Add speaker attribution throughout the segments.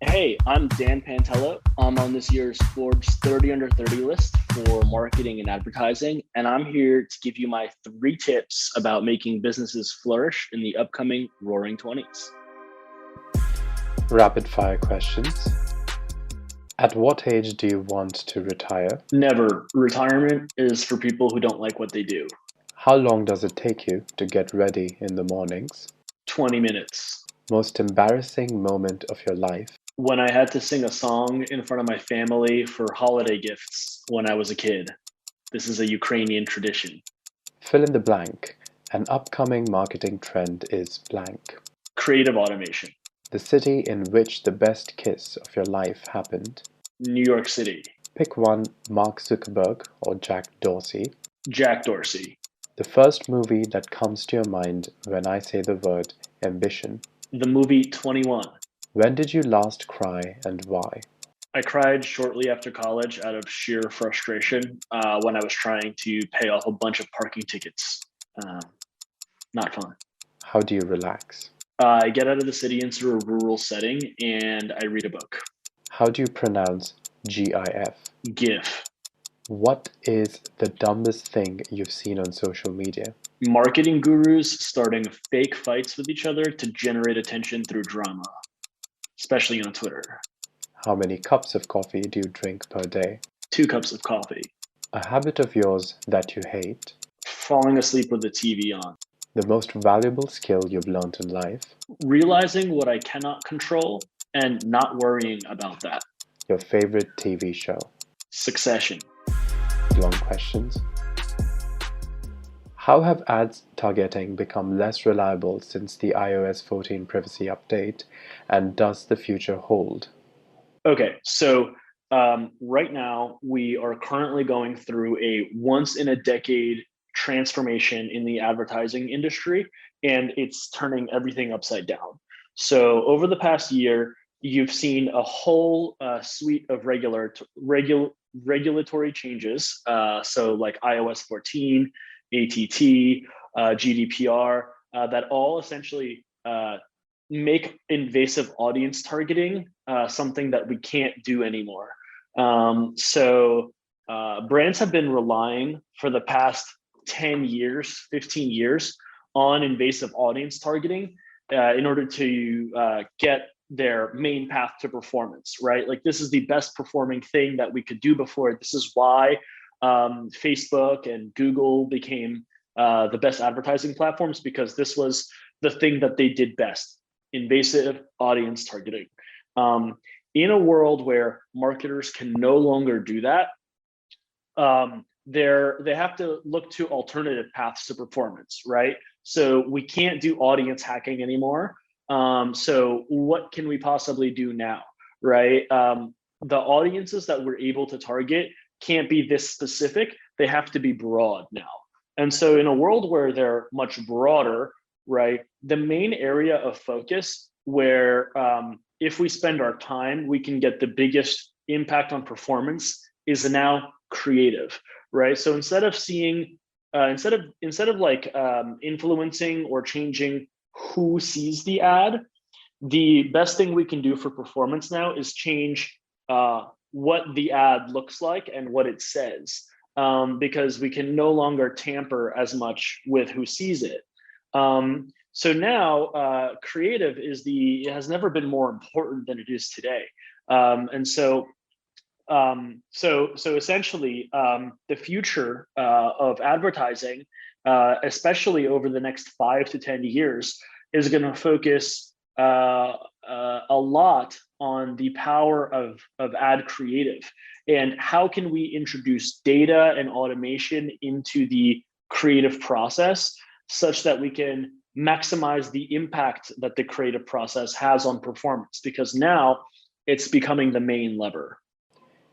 Speaker 1: Hey, I'm Dan Pantelo. I'm on this year's Forbes 30 under 30 list for marketing and advertising, and I'm here to give you my 3 tips about making businesses flourish in the upcoming Roaring 20s.
Speaker 2: Rapid fire questions. At what age do you want to retire?
Speaker 1: Never. Retirement is for people who don't like what they do.
Speaker 2: How long does it take you to get ready in the mornings?
Speaker 1: 20 minutes.
Speaker 2: Most embarrassing moment of your life?
Speaker 1: When I had to sing a song in front of my family for holiday gifts when I was a kid. This is a Ukrainian tradition.
Speaker 2: Fill in the blank. An upcoming marketing trend is blank.
Speaker 1: Creative automation.
Speaker 2: The city in which the best kiss of your life happened.
Speaker 1: New York City.
Speaker 2: Pick one, Mark Zuckerberg or Jack Dorsey.
Speaker 1: Jack Dorsey.
Speaker 2: The first movie that comes to your mind when I say the word ambition.
Speaker 1: The movie 21.
Speaker 2: When did you last cry and why?
Speaker 1: I cried shortly after college out of sheer frustration when I was trying to pay off a bunch of parking tickets. Not fun.
Speaker 2: How do you relax?
Speaker 1: I get out of the city into a rural setting and I read a book.
Speaker 2: How do you pronounce GIF?
Speaker 1: GIF.
Speaker 2: What is the dumbest thing you've seen on social media?
Speaker 1: Marketing gurus starting fake fights with each other to generate attention through drama, especially on Twitter.
Speaker 2: How many cups of coffee do you drink per day?
Speaker 1: 2 cups of coffee.
Speaker 2: A habit of yours that you hate?
Speaker 1: Falling asleep with the TV on.
Speaker 2: The most valuable skill you've learned in life?
Speaker 1: Realizing what I cannot control and not worrying about that.
Speaker 2: Your favorite TV show?
Speaker 1: Succession.
Speaker 2: Long questions. How have ads targeting become less reliable since the iOS 14 privacy update, and does the future hold?
Speaker 1: Okay, so right now we are currently going through a once in a decade transformation in the advertising industry, and it's turning everything upside down. So over the past year, you've seen a whole suite of regulatory changes. So like iOS 14, ATT, GDPR, that all essentially make invasive audience targeting something that we can't do anymore. So brands have been relying for the past 10 years, 15 years on invasive audience targeting in order to get their main path to performance, right? Like this is the best performing thing that we could do before. This is why Facebook and Google became the best advertising platforms, because this was the thing that they did best: invasive audience targeting. In a world where marketers can no longer do that, they have to look to alternative paths to performance, right? So we can't do audience hacking anymore. So what can we possibly do now, right? The audiences that we're able to target can't be this specific. They have to be broad now. And so in a world where they're much broader, right, the main area of focus where if we spend our time, we can get the biggest impact on performance is now creative, right? So instead of seeing, instead of like influencing or changing who sees the ad, the best thing we can do for performance now is change what the ad looks like and what it says, because we can no longer tamper as much with who sees it. So now creative has never been more important than it is today. And so essentially the future of advertising, especially over the next 5 to 10 years, is going to focus a lot on the power of ad creative and how can we introduce data and automation into the creative process such that we can maximize the impact that the creative process has on performance, because now it's becoming the main lever.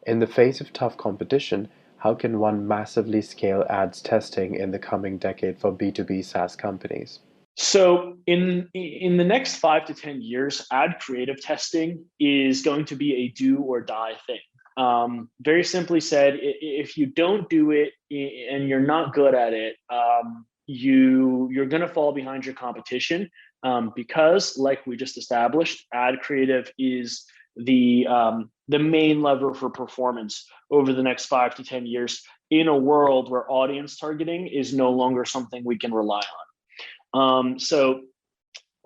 Speaker 2: In the face of tough competition, how can one massively scale ads testing in the coming decade for B2B SaaS companies?
Speaker 1: So in the next 5 to 10 years, ad creative testing is going to be a do or die thing. Very simply said, if you don't do it and you're not good at it, you're going to fall behind your competition, because, like we just established, ad creative is the main lever for performance over the next 5 to 10 years in a world where audience targeting is no longer something we can rely on. So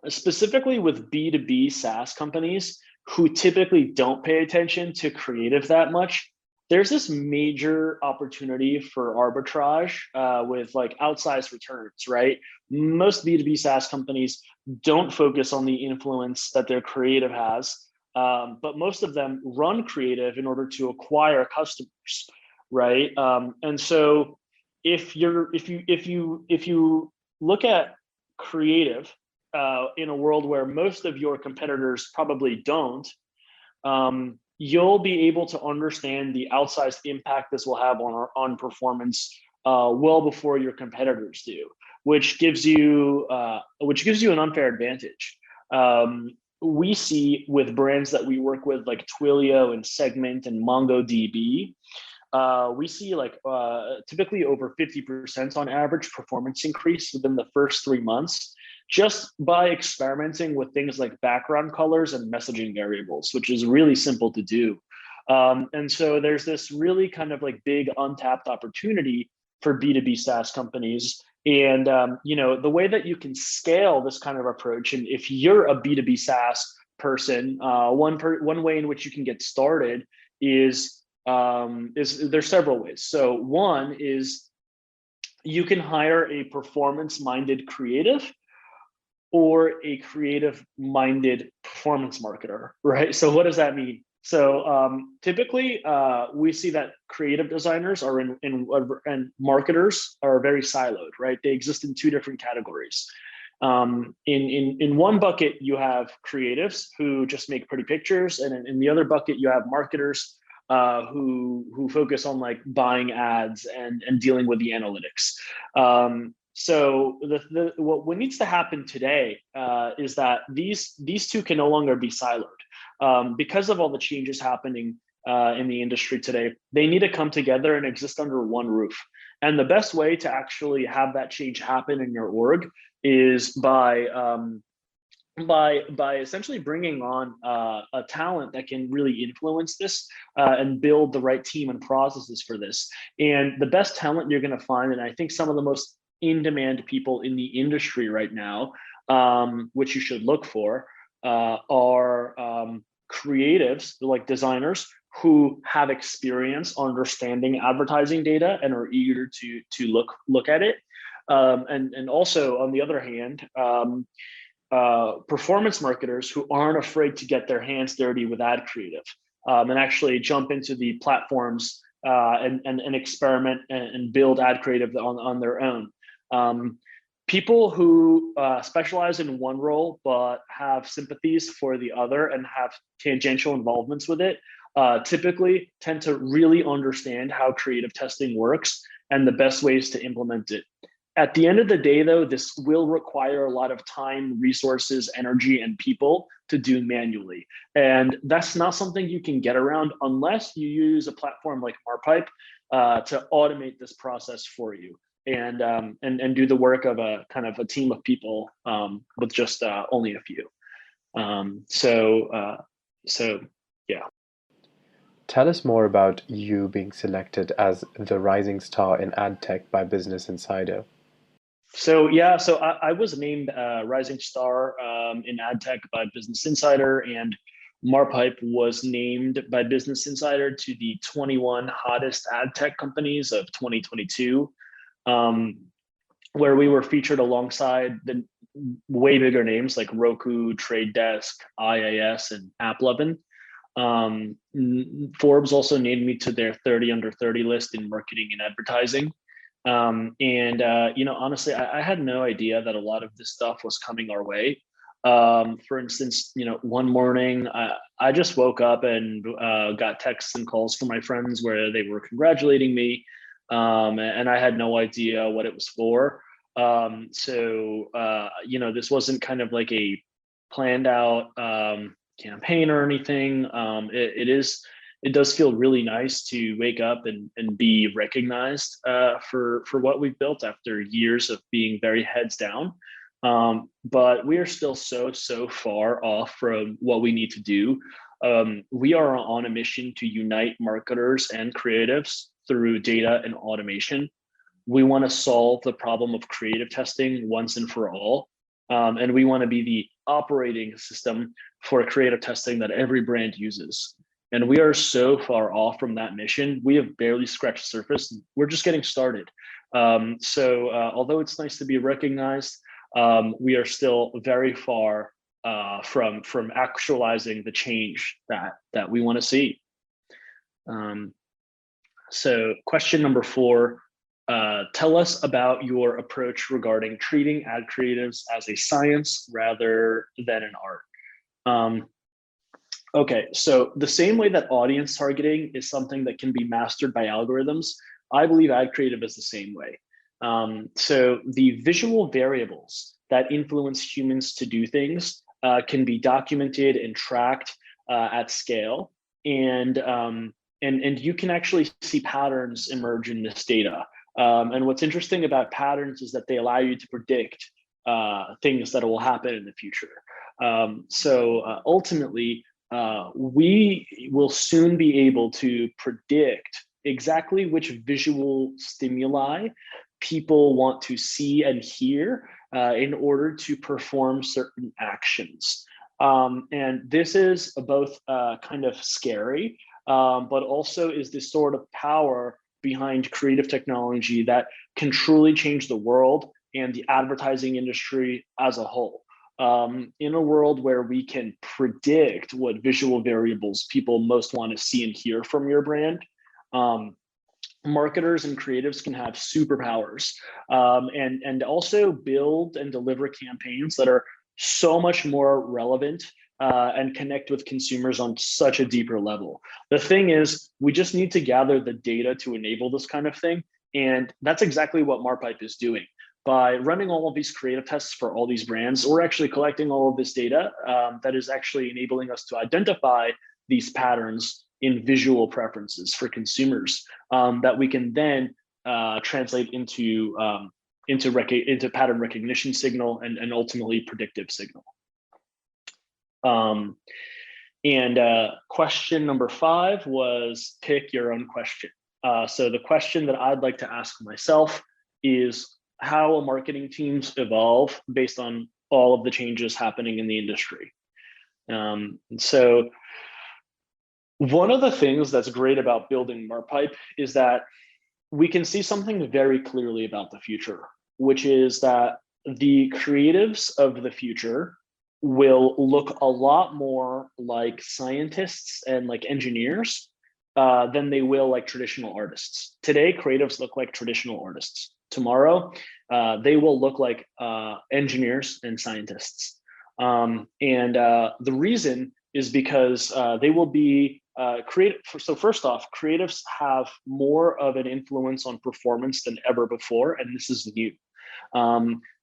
Speaker 1: specifically with B2B SaaS companies who typically don't pay attention to creative that much, there's this major opportunity for arbitrage with like outsized returns, right? Most B2B SaaS companies don't focus on the influence that their creative has, but most of them run creative in order to acquire customers, right? And so if you look at creative in a world where most of your competitors probably don't, you'll be able to understand the outsized impact this will have on performance well before your competitors do, which gives you an unfair advantage. We see with brands that we work with, like Twilio and Segment and MongoDB, we see like typically over 50% on average performance increase within the first 3 months, just by experimenting with things like background colors and messaging variables, which is really simple to do. And so there's this really kind of like big untapped opportunity for B2B SaaS companies. And the way that you can scale this kind of approach, and if you're a B2B SaaS person, one way in which you can get started is there's several ways. So one is you can hire a performance-minded creative or a creative-minded performance marketer, right? So what does that mean? So typically, we see that creative designers are and marketers are very siloed, right? They exist in two different categories. In one bucket, you have creatives who just make pretty pictures, and in the other bucket, you have marketers who focus on like buying ads and dealing with the analytics. So what needs to happen today is that these two can no longer be siloed. Because of all the changes happening in the industry today, they need to come together and exist under one roof. And the best way to actually have that change happen in your org is by essentially bringing on a talent that can really influence this and build the right team and processes for this. And the best talent you're going to find, and I think some of the most in-demand people in the industry right now, which you should look for, are creatives, like designers, who have experience understanding advertising data and are eager to look at it. And also, on the other hand, performance marketers who aren't afraid to get their hands dirty with ad creative and actually jump into the platforms and experiment and build ad creative on their own. People who specialize in one role but have sympathies for the other and have tangential involvements with it typically tend to really understand how creative testing works and the best ways to implement it. At the end of the day, though, this will require a lot of time, resources, energy, and people to do manually. And that's not something you can get around unless you use a platform like Marpipe to automate this process for you and do the work of a kind of a team of people with just only a few. So yeah.
Speaker 2: Tell us more about you being selected as the rising star in ad tech by Business Insider.
Speaker 1: So yeah, so I was named Rising Star in ad tech by Business Insider, and Marpipe was named by Business Insider to the 21 hottest ad tech companies of 2022, where we were featured alongside the way bigger names like Roku, Trade Desk, IAS, and AppLovin. Forbes also named me to their 30 under 30 list in marketing and advertising. Honestly, I had no idea that a lot of this stuff was coming our way. For instance, one morning I just woke up and got texts and calls from my friends where they were congratulating me, and I had no idea what it was for. This wasn't kind of like a planned out campaign or anything. It does feel really nice to wake up and be recognized for what we've built after years of being very heads down. But we are still so far off from what we need to do We are on a mission to unite marketers and creatives through data and automation. We want to solve the problem of creative testing once and for all. And we want to be the operating system for creative testing that every brand uses. And we are so far off from that mission. We have barely scratched the surface. We're just getting started. Although it's nice to be recognized, we are still very far from actualizing the change that we want to see. So question number 4, tell us about your approach regarding treating ad creatives as a science rather than an art. Okay, so the same way that audience targeting is something that can be mastered by algorithms, I believe ad creative is the same way. So the visual variables that influence humans to do things can be documented and tracked at scale, and you can actually see patterns emerge in this data. And what's interesting about patterns is that they allow you to predict things that will happen in the future. Ultimately, we will soon be able to predict exactly which visual stimuli people want to see and hear in order to perform certain actions. And this is both kind of scary, but also is this sort of power behind creative technology that can truly change the world and the advertising industry as a whole. In a world where we can predict what visual variables people most want to see and hear from your brand, marketers and creatives can have superpowers, and also build and deliver campaigns that are so much more relevant and connect with consumers on such a deeper level. The thing is, we just need to gather the data to enable this kind of thing. And that's exactly what Marpipe is doing. By running all of these creative tests for all these brands, we're actually collecting all of this data that is actually enabling us to identify these patterns in visual preferences for consumers that we can then translate into pattern recognition signal and ultimately predictive signal. Question number 5 was pick your own question. So the question that I'd like to ask myself is how marketing teams evolve based on all of the changes happening in the industry. So one of the things that's great about building Marpipe is that we can see something very clearly about the future, which is that the creatives of the future will look a lot more like scientists and like engineers than they will like traditional artists. Today, creatives look like traditional artists. Tomorrow, they will look like engineers and scientists. The reason is because they will be creative. So first off, creatives have more of an influence on performance than ever before, and this is new.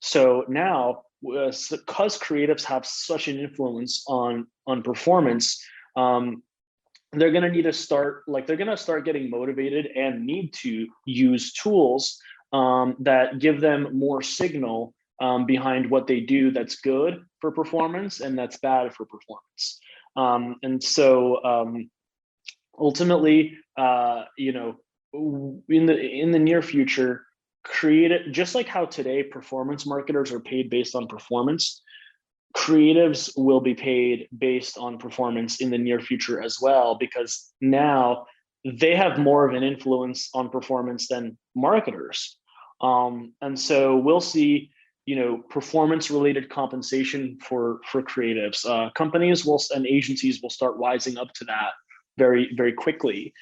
Speaker 1: So now, because creatives have such an influence on performance, they're going to need to start, they're going to start getting motivated and need to use tools that give them more signal behind what they do that's good for performance and that's bad for performance. Ultimately, in the near future, just like how today performance marketers are paid based on performance, creatives will be paid based on performance in the near future as well, because now they have more of an influence on performance than marketers. And so we'll see, performance related compensation for creatives. Companies and agencies will start wising up to that very, very quickly.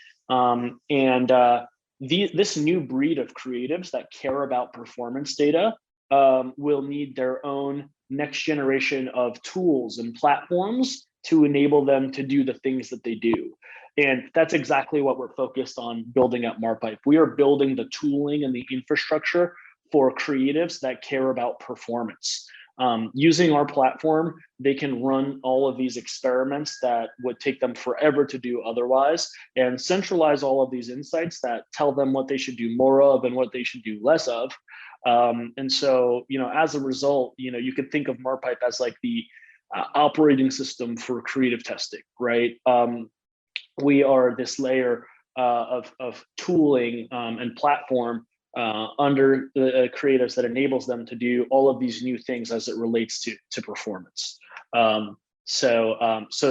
Speaker 1: This new breed of creatives that care about performance data will need their own next generation of tools and platforms to enable them to do the things that they do. And that's exactly what we're focused on building at Marpipe. We are building the tooling and the infrastructure for creatives that care about performance. Using our platform, they can run all of these experiments that would take them forever to do otherwise, and centralize all of these insights that tell them what they should do more of and what they should do less of. As a result, you could think of Marpipe as like the operating system for creative testing, right? We are this layer of tooling and platform under the creatives that enables them to do all of these new things as it relates to performance. So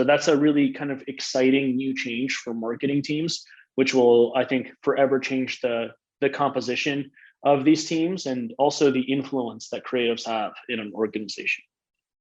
Speaker 1: that's a really kind of exciting new change for marketing teams, which will, I think, forever change the composition of these teams and also the influence that creatives have in an organization.